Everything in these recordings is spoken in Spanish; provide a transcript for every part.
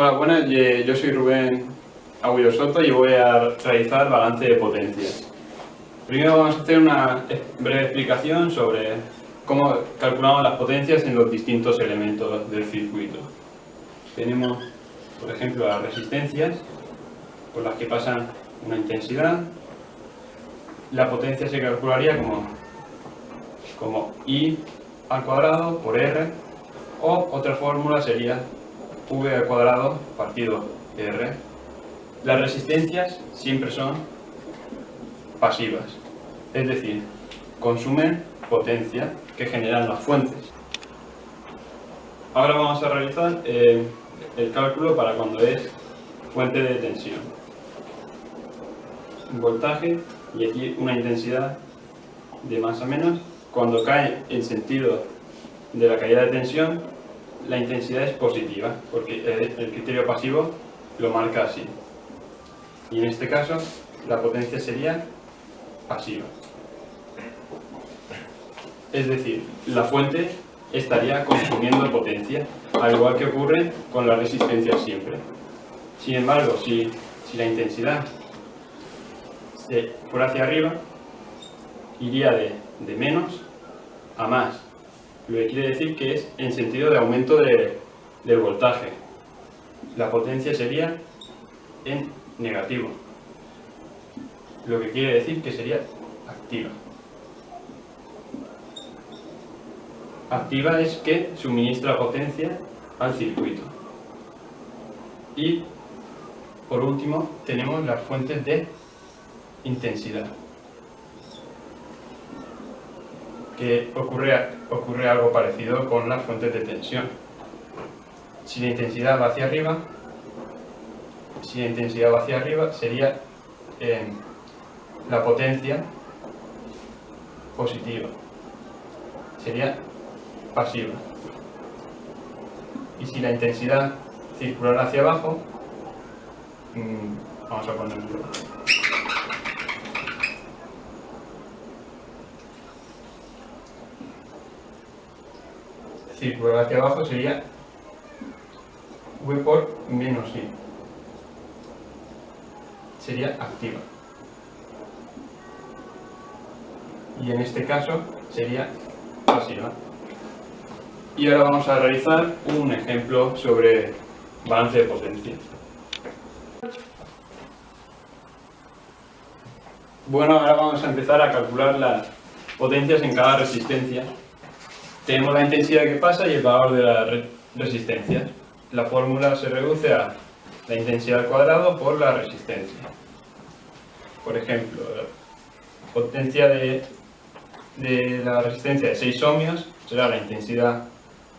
Hola, buenas, yo soy Rubén Agüero Soto y voy a realizar balance de potencias. Primero vamos a hacer una breve explicación sobre cómo calculamos las potencias en los distintos elementos del circuito. Tenemos, por ejemplo, las resistencias por las que pasan una intensidad. La potencia se calcularía como I al cuadrado por R, o otra fórmula sería V al cuadrado partido R. Las resistencias siempre son pasivas, es decir, consumen potencia que generan las fuentes. Ahora vamos a realizar el cálculo para cuando es fuente de tensión. Un voltaje y aquí una intensidad de más a menos. Cuando cae en sentido de la caída de tensión, la intensidad es positiva, porque el criterio pasivo lo marca así. Y en este caso, la potencia sería pasiva. Es decir, la fuente estaría consumiendo potencia, al igual que ocurre con la resistencia siempre. Sin embargo, si la intensidad fuera hacia arriba, iría de menos a más, lo que quiere decir que es en sentido de aumento del voltaje. La potencia sería en negativo, lo que quiere decir que sería activa. Activa es que suministra potencia al circuito. Y por último tenemos las fuentes de intensidad, que ocurre algo parecido con las fuentes de tensión. Si la intensidad va hacia arriba, sería la potencia positiva, sería pasiva. Y si la intensidad circulara hacia abajo, vamos a ponerlo. Circular hacia abajo sería V por menos I. Sería activa. Y en este caso sería pasiva. Y ahora vamos a realizar un ejemplo sobre balance de potencia. Bueno, ahora vamos a empezar a calcular las potencias en cada resistencia. Tenemos la intensidad que pasa y el valor de las resistencias. La fórmula se reduce a la intensidad al cuadrado por la resistencia. Por ejemplo, la potencia de la resistencia de 6 ohmios será la intensidad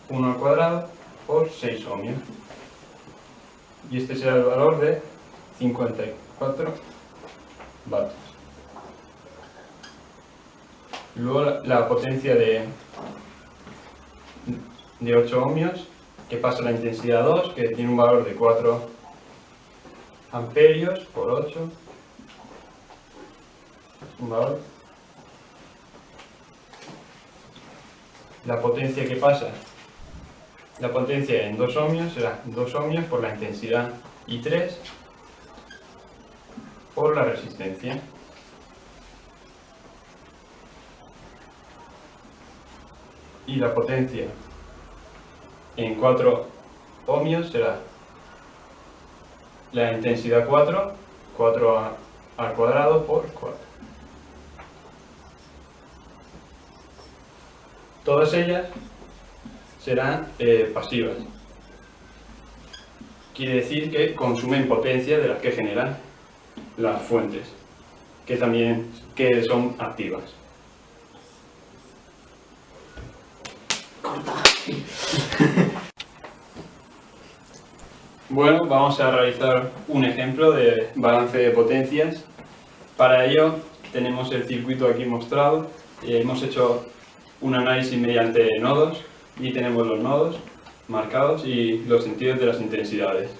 1 al cuadrado por 6 ohmios. Y este será el valor de 54 vatios. Luego la potencia de 8 ohmios, que pasa la intensidad 2, que tiene un valor de 4 amperios por 8, un valor. La potencia que pasa, la potencia en 2 ohmios será 2 ohmios por la intensidad I3 por la resistencia. Y la potencia en 4 ohmios será la intensidad 4 al cuadrado por 4. Todas ellas serán pasivas. Quiere decir que consumen potencia de las que generan las fuentes, que son activas. Bueno, vamos a realizar un ejemplo de balance de potencias. Para ello tenemos el circuito aquí mostrado. Hemos hecho un análisis mediante nodos y tenemos los nodos marcados y los sentidos de las intensidades.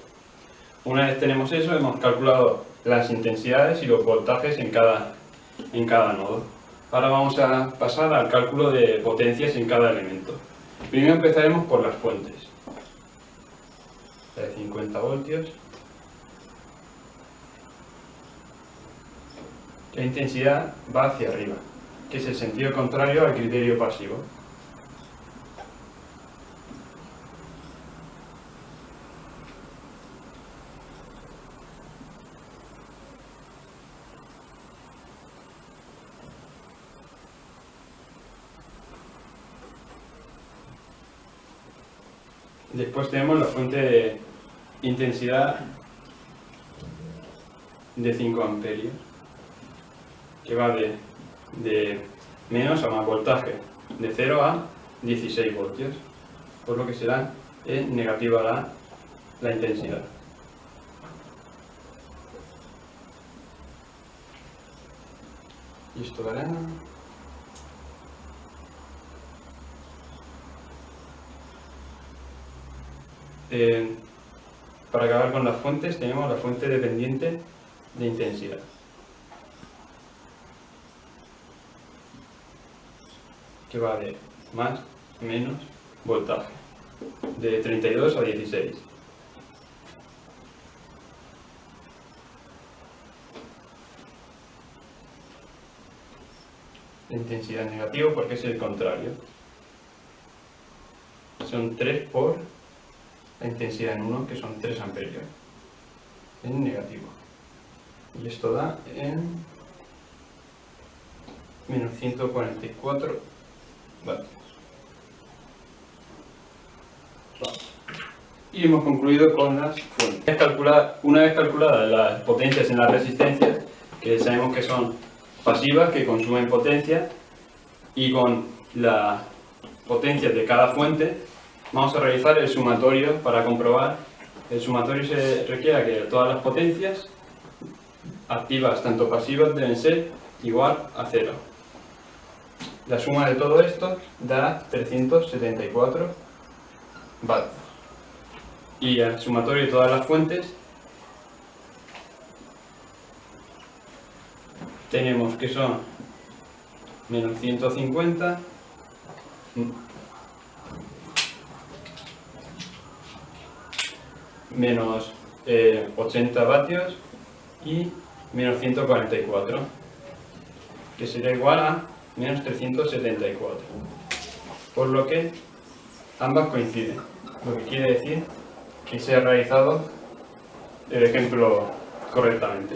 Una vez tenemos eso, hemos calculado las intensidades y los voltajes en cada nodo. Ahora vamos a pasar al cálculo de potencias en cada elemento. Primero empezaremos por las fuentes. esta de 50 voltios. La intensidad va hacia arriba, que es el sentido contrario al criterio pasivo. Después tenemos la fuente de intensidad de 5 amperios, que va de menos a más voltaje, de 0 a 16 voltios, por lo que será negativa la intensidad. Y esto dará... para acabar con las fuentes, tenemos la fuente dependiente de intensidad, que va de más a menos voltaje, de 32 a 16. La intensidad negativa porque es el contrario. Son 3 por la intensidad en 1, que son 3 amperios, en negativo. Y esto da en menos 144 vatios. Y hemos concluido con las fuentes. Una vez calculadas las potencias en las resistencias, que sabemos que son pasivas, que consumen potencia, y con las potencias de cada fuente, vamos a realizar el sumatorio para comprobar. El sumatorio se requiere que todas las potencias, activas tanto pasivas, deben ser igual a 0. La suma de todo esto da 374 vatios. Y el sumatorio de todas las fuentes tenemos que son menos 150 menos 80 vatios y menos 144, que será igual a menos 374, por lo que ambas coinciden, lo que quiere decir que se ha realizado el ejemplo correctamente.